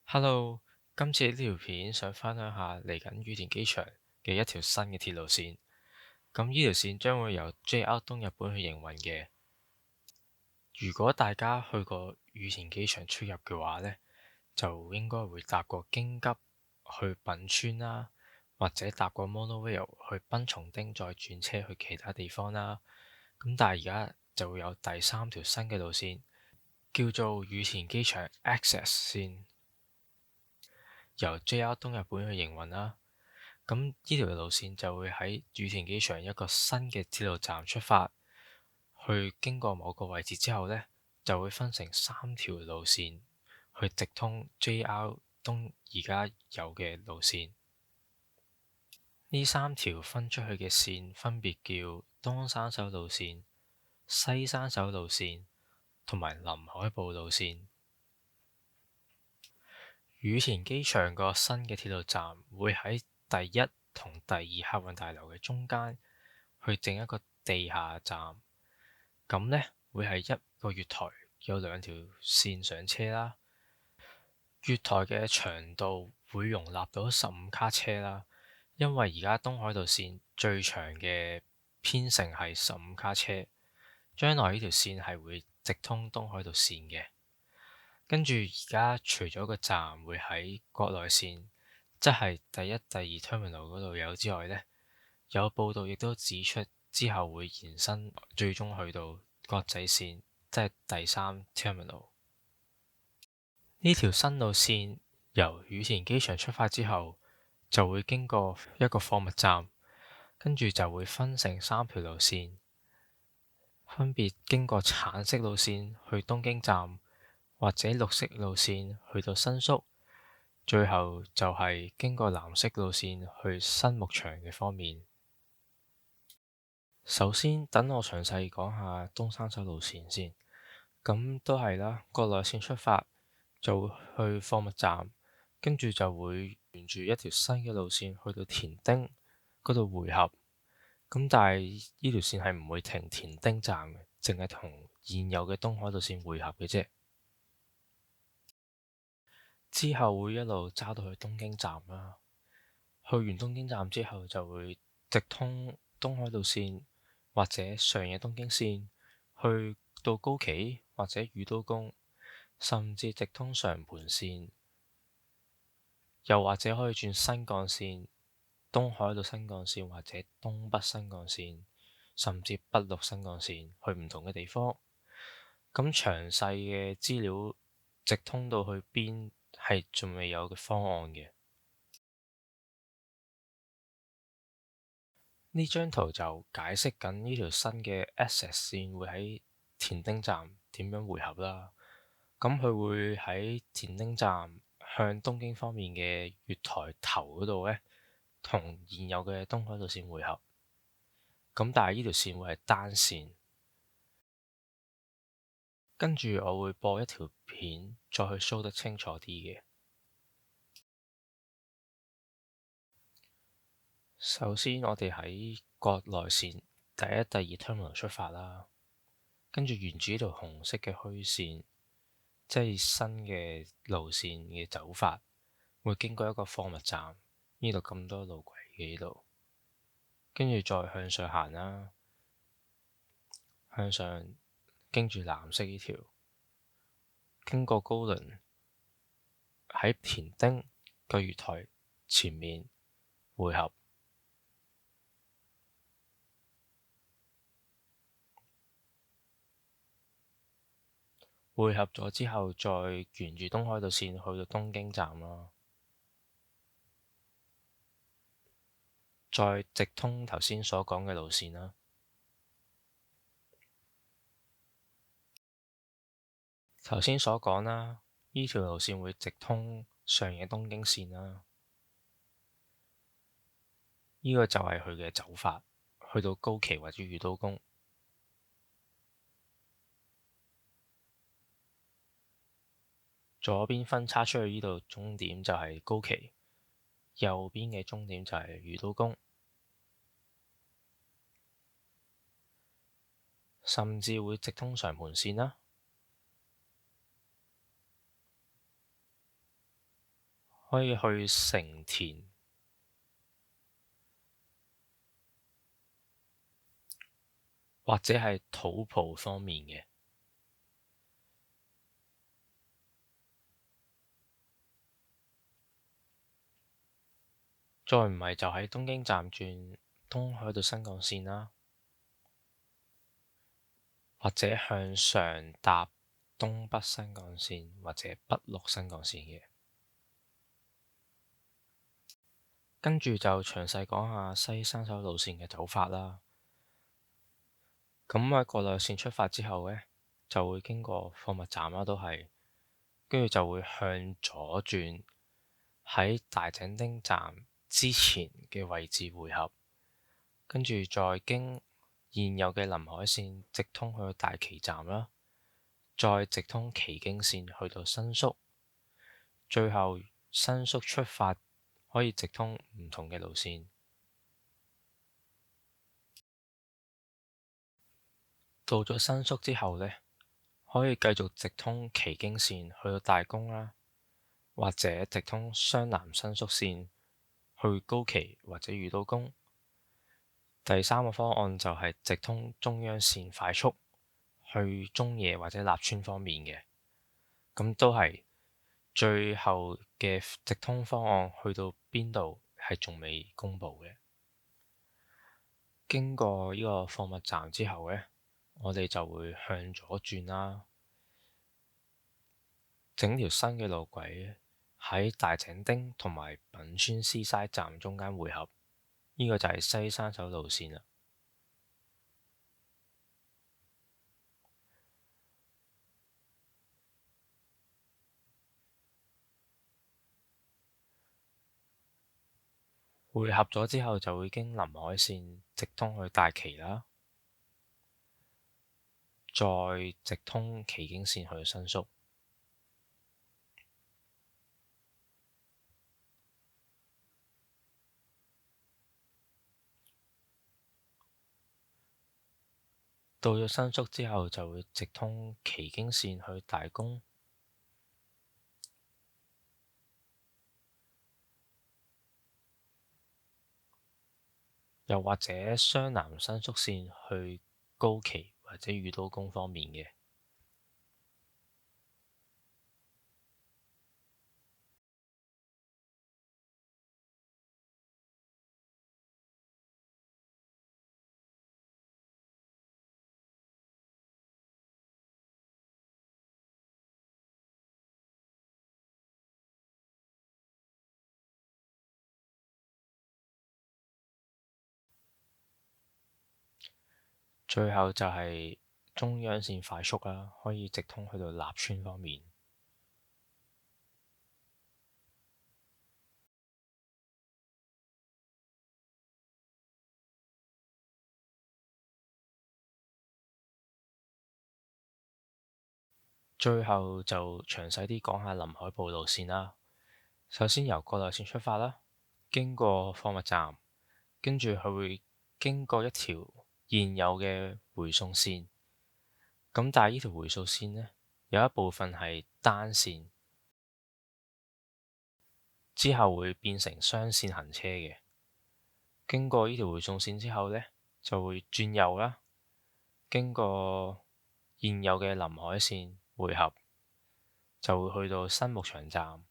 Hello，今次呢條片想分享下嚟緊羽田機場嘅一條新嘅鐵路線。咁呢條線將會由 JR 東日本去營運嘅。如果大家去過羽田機場出入嘅話呢，就應該會搭過京急去品川啦，或者搭過 Monorail 去濱松町再轉車去其他地方啦。咁但係而家就會有第三條新嘅路線，叫做羽田機場 Access 線，由 JR 東日本去營運啦。咁呢條路線就會喺羽田機場一個新嘅鐵路站出發，去經過某個位置之後呢，就會分成三條路線去直通 JR 東而家有嘅路線。呢三條分出去嘅線分別叫東山手路線、西山手路線同埋臨海部路線。羽田機場個新嘅鐵路站會喺第一同第二客運大樓嘅中間去整一個地下站，咁呢會係一個月台，有兩條線上車啦。月台嘅長度會容納到15卡車啦，因為而家東海道線最長嘅編成係15卡車，將來呢條線係會直通東海道線嘅。跟住而家除咗個站會喺國內線，即係第一、第二 terminal 嗰度有之外呢，有報道亦都指出之後會延伸，最終去到國際線，即係第三 terminal。呢條新路線由羽田機場出發之後，就會經過一個貨物站，跟住就會分成三條路線，分別經過橙色路線去東京站，或者綠色路線去到新宿，最後就係經過藍色路線去新牧場嘅方面。首先，等我詳細講下東山手路線先。咁都係啦，國內線出發就去貨物站，跟住就會沿住一條新嘅路線去到田町嗰度匯合。咁但係呢條線係唔會停田町站嘅，淨係同現有嘅東海道線匯合嘅啫。之後會一路揸到去東京站啦，去完東京站之後就會直通東海道線或者上野東京線，去到高崎或者宇都宮，甚至直通常盤線，又或者可以轉新幹線、東海道新幹線或者東北新幹線，甚至北陸新幹線去唔同嘅地方。咁詳細嘅資料直通到去邊係仲未有嘅方案嘅。呢張圖就解釋緊呢條新嘅 Access 線會喺田町站點樣匯合啦。咁佢會喺田町站向東京方面嘅月台頭嗰度呢，同現有嘅東海道線匯合。咁但係呢條線會係單線。跟住我會播一條片，再去 show 得清楚啲嘅。首先，我哋喺國內線第一、第二 terminal 出發啦，跟住沿住呢條紅色嘅虛線，即係新嘅路線嘅走法，會經過一個貨物站，呢度咁多路軌嘅呢度，跟住再向上行啦，向上經住藍色呢條，經過高輪，喺田町個月台前面匯合。匯合咗之後，再沿住東海道線去到東京站咯，再直通頭先所講嘅路線啦。頭先所講啦，呢條路線會直通上野東京線啦。呢個就係佢嘅走法，去到高崎或者宇都宮。左邊分叉出去呢度終點就係高崎，右邊嘅終點就係宇都宮，甚至會直通常盤線啦。可以去成田或者係土浦方面嘅，再唔係就喺東京站轉東海道新幹線啦，或者向上搭東北新幹線或者北陸新幹線嘅。跟住就詳細講下西山手路線嘅走法啦。咁喺國內線出發之後呢，就會經過貨物站啦，都係跟住就會向左轉，喺大井町站之前嘅位置匯合，跟住再經現有嘅臨海線直通去大崎站啦，再直通旗津線去到新宿，最後新宿出發可以直通唔同嘅路線。到咗新宿之後呢，可以繼續直通旗津線去到大宮啦，或者直通湘南新宿線去高崎或者御都宮。第三個方案就係直通中央線快速去中野或者立川方面嘅，咁都係最後嘅直通方案去到邊度係仲未公佈嘅。經過呢個貨物站之後呢，我哋就會向左轉啦，整條新嘅路軌喺大井町同埋品川絲齋站中間匯合，呢個就係西山手路線啦。匯合咗之後就會經臨海線直通去大崎啦，再直通旗津線去新宿。到咗新宿之後就會直通旗津線去大宮，又或者湘南新宿線去高崎或者御都宮方面嘅。最後就係中央線快速啦，可以直通去到立川方面。最後就詳細啲講下臨海部路線啦。首先由國內線出發啦，經過貨物站，跟住佢會經過一條現有嘅回送線。咁但係呢條回送線呢，有一部分係單線，之後會變成雙線行車嘅。經過呢條回送線之後呢，就會轉右啦，經過現有嘅臨海線匯合，就會去到新牧場站，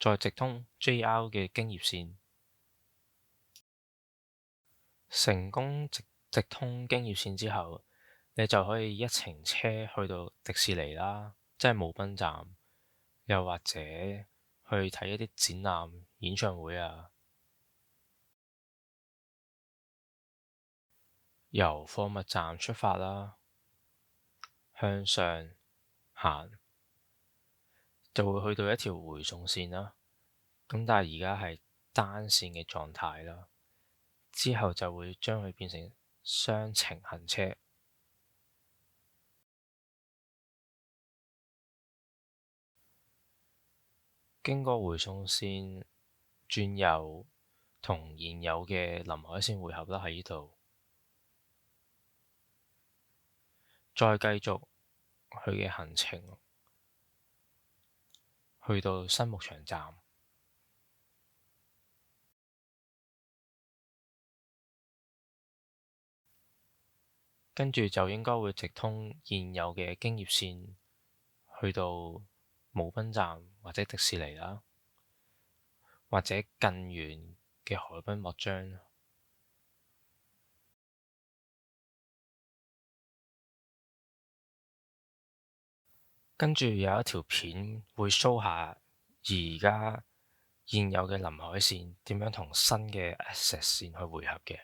再直通 JR 嘅京葉線。成功直通京葉線之後，你就可以一程車去到迪士尼啦，即係姆賓站，又或者去睇一啲展覽、演唱會啊。由貨物站出發啦，向上行就會去到一條回送線啦。咁但係而家係單線嘅狀態啦，之後就會將佢變成雙程行車。經過回送線轉右，同現有嘅臨海線匯合啦，喺呢度再繼續佢嘅行程，去到新牧場站，跟住就應該會直通現有嘅京葉線去到舞濱站或者迪士尼啦，或者更遠嘅海濱幕張。跟住有一條片會 show 下而家現有嘅臨海線點樣同新嘅 Access 線去匯合嘅。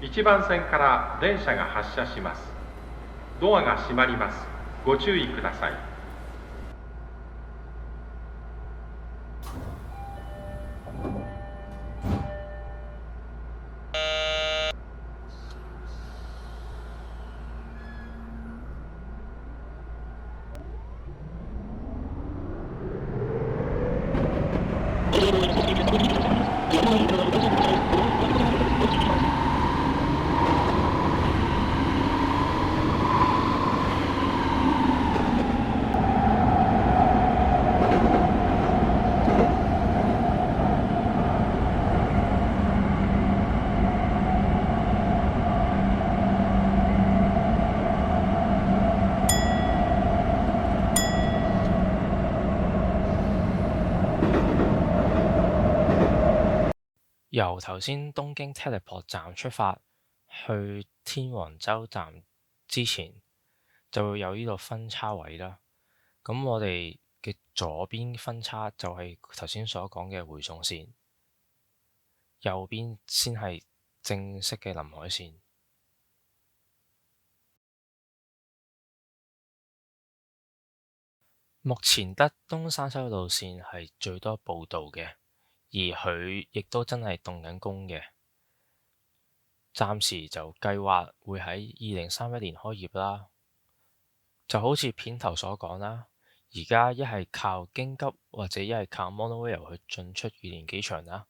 1番線から電車が発車します。ドアが閉まります。ご注意ください。由頭先東京 Teleport 站出發去天王洲站之前，就會有呢度分叉位啦。咁我哋嘅左邊分叉就係頭先所講嘅回送線，右邊先係正式嘅臨海線。目前得東山手路線係最多報道嘅。而佢亦都真係動緊工嘅，暫時就計劃會喺2031年開業啦。就好似片頭所講啦，而家一係靠京急或者一係靠 Monorail 去進出羽田機場啦。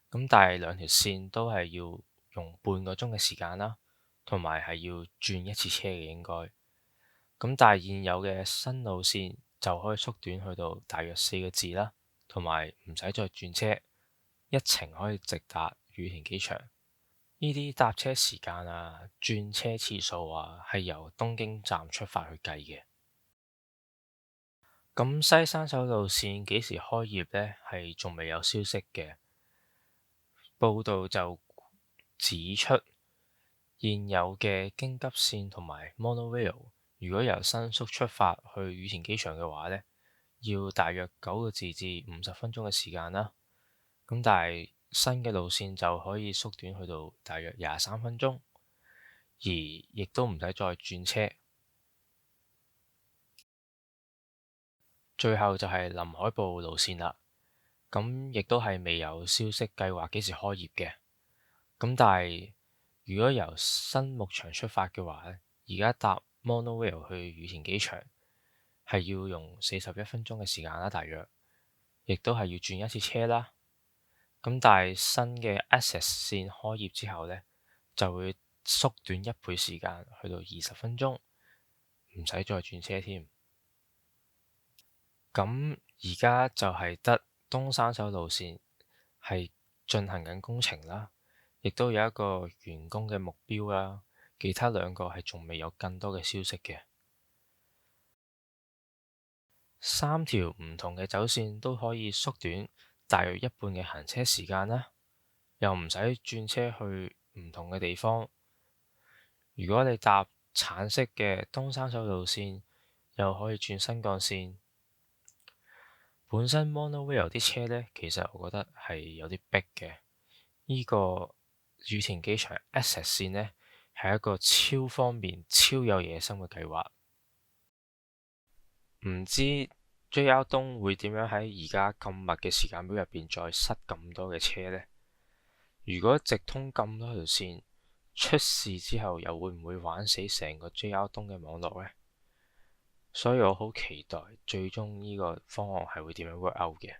咁但係兩條線都係要用半個鐘嘅時間啦，同埋係要轉一次車嘅應該。咁但係現有嘅新路線就可以縮短去到大約4個字啦。同埋唔使再轉車，一程可以直達羽田機場。呢啲搭車時間啊、轉車次數啊，係由東京站出發去計嘅。咁西山手路線幾時開業呢？係仲未有消息嘅。報道就指出，現有嘅京急線同埋 Monorail， 如果由新宿出發去羽田機場嘅話呢，要大約9個字至50分鐘嘅時間啦。咁但係新嘅路線就可以縮短去到大約23分鐘，而亦都唔使再轉車。最後就係臨海部路線啦。咁亦都係未有消息計劃幾時開業嘅。咁但係如果由新牧場出發嘅話咧，而家搭 Monorail 去羽田機場係要用41分鐘嘅時間啦，大約，亦都係要轉一次車啦。咁但係新嘅 Access 線開業之後呢，就會縮短1倍時間，去到20分鐘，唔使再轉車添。咁而家就係得東山手路線係進行緊工程啦，亦都有一個完工嘅目標啦。其他兩個係仲未有更多嘅消息嘅。3條唔同嘅走線都可以縮短大約一半嘅行車時間啦，又唔使轉車去唔同嘅地方。如果你搭橙色嘅東山手路線，又可以轉新幹線。本身 Monorail 啲車呢，其實我覺得係有啲逼嘅。呢個羽田機場 Access 線呢，係一個超方便、超有野心嘅計劃。唔知 JR 東會點樣喺而家咁密嘅時間表入邊再塞咁多嘅車呢？如果直通咁多條線，出事之後又會唔會玩死成個 JR 東嘅網絡呢？所以我好期待最終呢個方案係會點樣 work out 嘅。